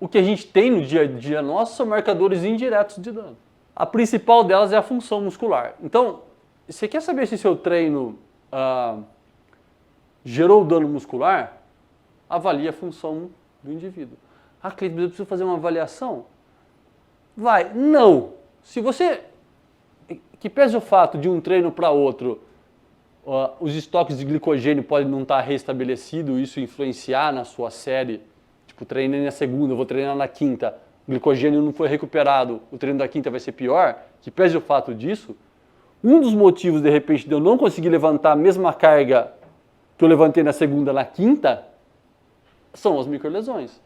o que a gente tem no dia a dia nosso são marcadores indiretos de dano. A principal delas é a função muscular. Então, você quer saber se seu treino gerou dano muscular? Avalie a função do indivíduo. Ah, Cleiton, eu preciso fazer uma avaliação? Vai, não. Se você, que pese o fato de um treino para outro, os estoques de glicogênio podem não estar restabelecidos, isso influenciar na sua série, tipo, treinei na segunda, vou treinar na quinta, o glicogênio não foi recuperado, o treino da quinta vai ser pior, que pese o fato disso, um dos motivos, de repente, de eu não conseguir levantar a mesma carga que eu levantei na segunda, na quinta, são as microlesões.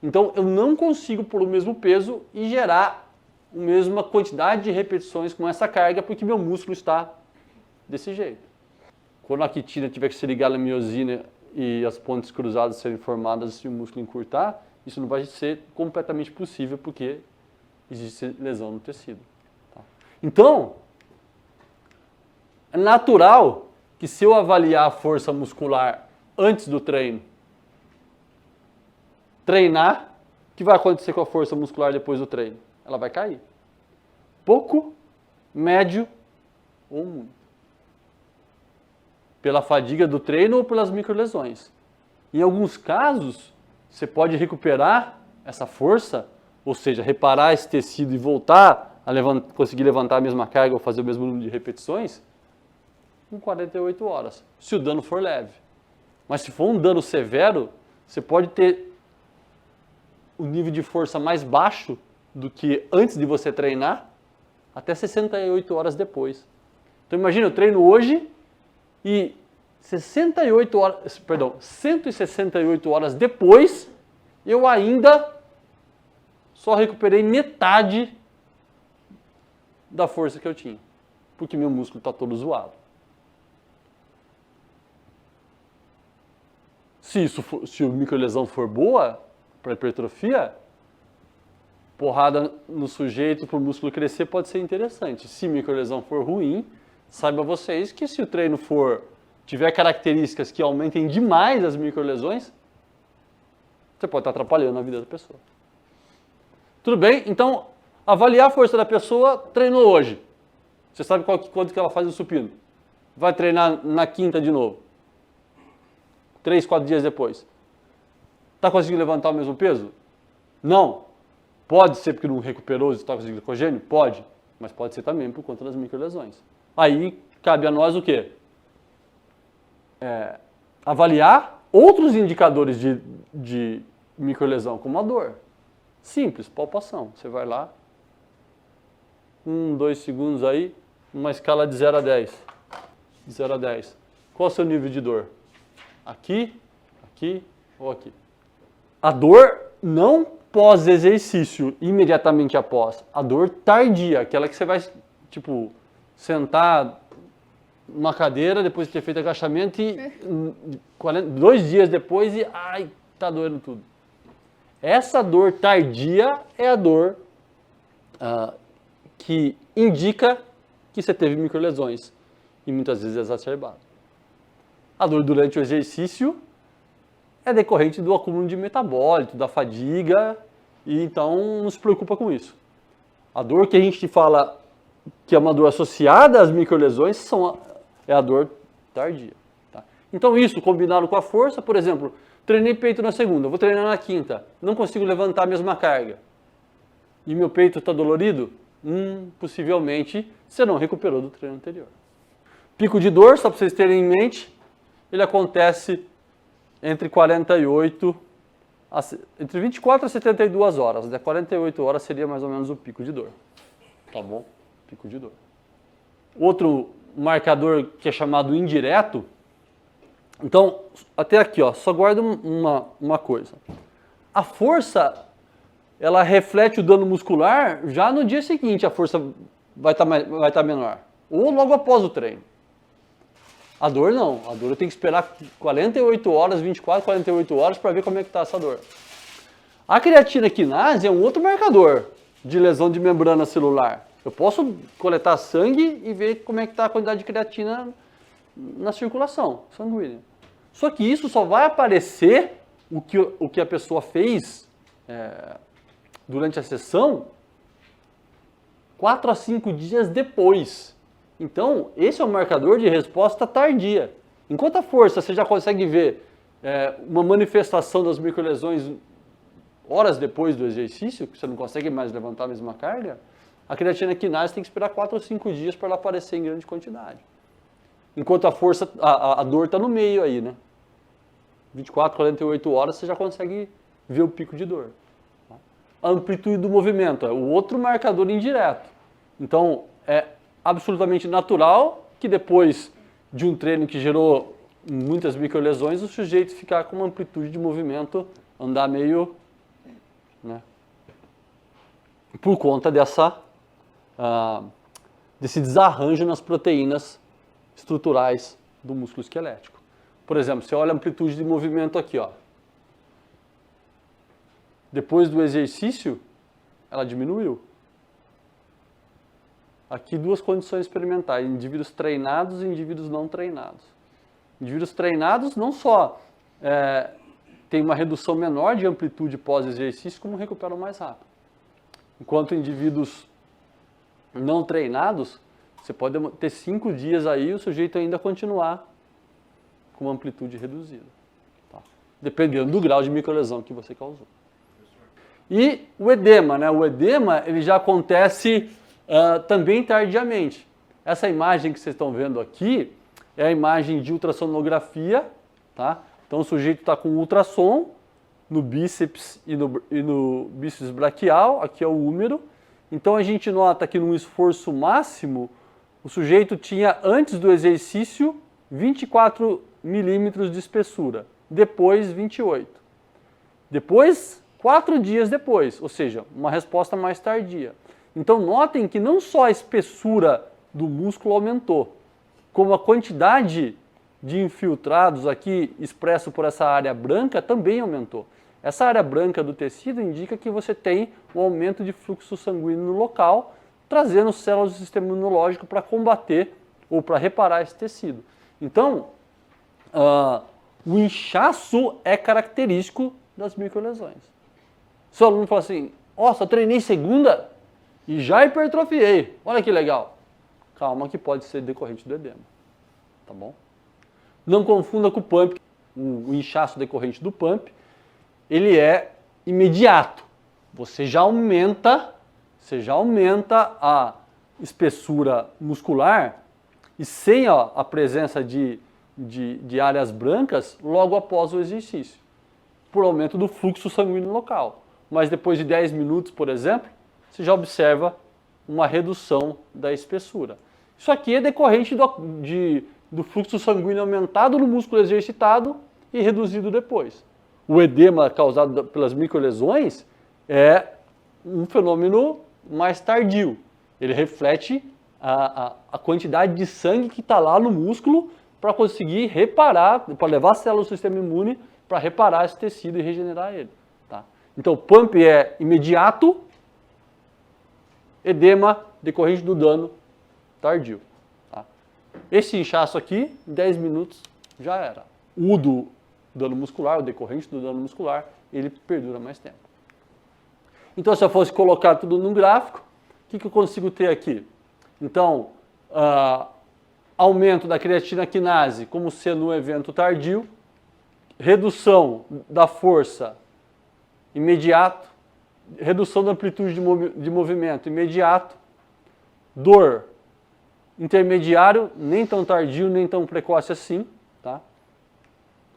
Então, eu não consigo pôr o mesmo peso e gerar a mesma quantidade de repetições com essa carga, porque meu músculo está desse jeito. Quando a quitina tiver que se ligar na miosina e as pontes cruzadas serem formadas e o músculo encurtar, isso não vai ser completamente possível, porque existe lesão no tecido. Tá? Então, é natural que se eu avaliar a força muscular antes do treino, treinar, o que vai acontecer com a força muscular depois do treino? Ela vai cair. Pouco, médio ou muito. Pela fadiga do treino ou pelas microlesões. Em alguns casos, você pode recuperar essa força, ou seja, reparar esse tecido e voltar a conseguir levantar a mesma carga ou fazer o mesmo número de repetições, em 48 horas, se o dano for leve. Mas se for um dano severo, você pode ter o nível de força mais baixo do que antes de você treinar, até 68 horas depois. Então imagina, eu treino hoje e 168 horas depois, eu ainda só recuperei metade da força que eu tinha, porque meu músculo está todo zoado. Se a microlesão for boa para hipertrofia, porrada no sujeito para o músculo crescer pode ser interessante. Se a microlesão for ruim, saiba vocês que se o treino tiver características que aumentem demais as microlesões, você pode estar atrapalhando a vida da pessoa. Tudo bem? Então, avaliar a força da pessoa, treinou hoje. Você sabe quanto que ela faz no supino. Vai treinar na quinta de novo. 3, 4 dias depois. Está conseguindo levantar o mesmo peso? Não. Pode ser porque não recuperou os estoques de glicogênio? Pode. Mas pode ser também por conta das microlesões. Aí, cabe a nós o quê? Avaliar outros indicadores de microlesão, como a dor. Simples, palpação. Você vai lá, 1, 2 segundos aí, uma escala de 0 a 10. De 0 a 10. Qual é o seu nível de dor? Aqui, aqui ou aqui? A dor não pós-exercício, imediatamente após. A dor tardia, aquela que você vai, tipo, sentar numa cadeira depois de ter feito agachamento e 2 dias depois e ai, tá doendo tudo. Essa dor tardia é a dor que indica que você teve microlesões e muitas vezes é exacerbada. A dor durante o exercício é decorrente do acúmulo de metabólito, da fadiga, e então não se preocupa com isso. A dor que a gente fala que é uma dor associada às microlesões é a dor tardia. Tá? Então isso, combinado com a força, por exemplo, treinei peito na segunda, vou treinar na quinta, não consigo levantar a mesma carga, e meu peito está dolorido, possivelmente você não recuperou do treino anterior. Pico de dor, só para vocês terem em mente, ele acontece entre 24 a 72 horas. 48 horas seria mais ou menos o pico de dor. Tá bom? Pico de dor. Outro marcador que é chamado indireto. Então, até aqui, ó, só guarda uma coisa. A força, ela reflete o dano muscular já no dia seguinte, a força vai estar menor. Ou logo após o treino. A dor não, a dor eu tenho que esperar 48 horas, 24, 48 horas para ver como é que está essa dor. A creatina quinase é um outro marcador de lesão de membrana celular. Eu posso coletar sangue e ver como é que está a quantidade de creatina na circulação sanguínea. Só que isso só vai aparecer o que a pessoa fez durante a sessão, 4 a 5 dias depois. Então, esse é um marcador de resposta tardia. Enquanto a força você já consegue ver uma manifestação das microlesões horas depois do exercício, que você não consegue mais levantar a mesma carga, a creatina quinase tem que esperar 4 ou 5 dias para ela aparecer em grande quantidade. Enquanto a força, a dor está no meio aí, né? 24, 48 horas você já consegue ver o pico de dor. A amplitude do movimento é o outro marcador indireto. Então, é absolutamente natural que depois de um treino que gerou muitas microlesões, o sujeito ficar com uma amplitude de movimento, andar meio, né, por conta desse desarranjo nas proteínas estruturais do músculo esquelético. Por exemplo, você olha a amplitude de movimento aqui, ó. Depois do exercício, ela diminuiu. Aqui duas condições experimentais, indivíduos treinados e indivíduos não treinados. Indivíduos treinados não só têm uma redução menor de amplitude pós-exercício, como recuperam mais rápido. Enquanto indivíduos não treinados, você pode ter 5 dias aí e o sujeito ainda continuar com uma amplitude reduzida. Tá? Dependendo do grau de microlesão que você causou. E o edema, né? O edema ele já acontece também tardiamente. Essa imagem que vocês estão vendo aqui é a imagem de ultrassonografia, tá? Então o sujeito está com ultrassom no bíceps e no bíceps braquial, aqui é o húmero. Então a gente nota que num esforço máximo, o sujeito tinha antes do exercício 24 milímetros de espessura, depois 28. Depois, 4 dias depois, ou seja, uma resposta mais tardia. Então notem que não só a espessura do músculo aumentou, como a quantidade de infiltrados aqui expresso por essa área branca também aumentou. Essa área branca do tecido indica que você tem um aumento de fluxo sanguíneo no local, trazendo células do sistema imunológico para combater ou para reparar esse tecido. Então, o inchaço é característico das microlesões. Se o aluno fala assim, só treinei segunda e já hipertrofiei, olha que legal. Calma que pode ser decorrente do edema, tá bom? Não confunda com o pump, o inchaço decorrente do pump, ele é imediato. Você já aumenta a espessura muscular e sem a presença de áreas brancas logo após o exercício, por aumento do fluxo sanguíneo local. Mas depois de 10 minutos, por exemplo, você já observa uma redução da espessura. Isso aqui é decorrente do fluxo sanguíneo aumentado no músculo exercitado e reduzido depois. O edema causado pelas microlesões é um fenômeno mais tardio. Ele reflete a quantidade de sangue que está lá no músculo para conseguir reparar, para levar as células do sistema imune para reparar esse tecido e regenerar ele. Tá? Então, o pump é imediato, edema decorrente do dano tardio. Tá? Esse inchaço aqui, em 10 minutos, já era. O do dano muscular, o decorrente do dano muscular, ele perdura mais tempo. Então, se eu fosse colocar tudo num gráfico, o que eu consigo ter aqui? Então, aumento da creatina quinase como sendo um evento tardio, redução da força imediato, redução da amplitude de movimento imediato, dor intermediário, nem tão tardio, nem tão precoce assim, tá?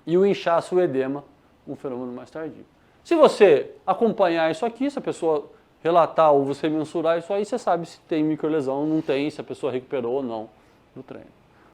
E o inchaço, o edema, um fenômeno mais tardio. Se você acompanhar isso aqui, se a pessoa relatar ou você mensurar isso aí, você sabe se tem microlesão ou não tem, se a pessoa recuperou ou não do treino.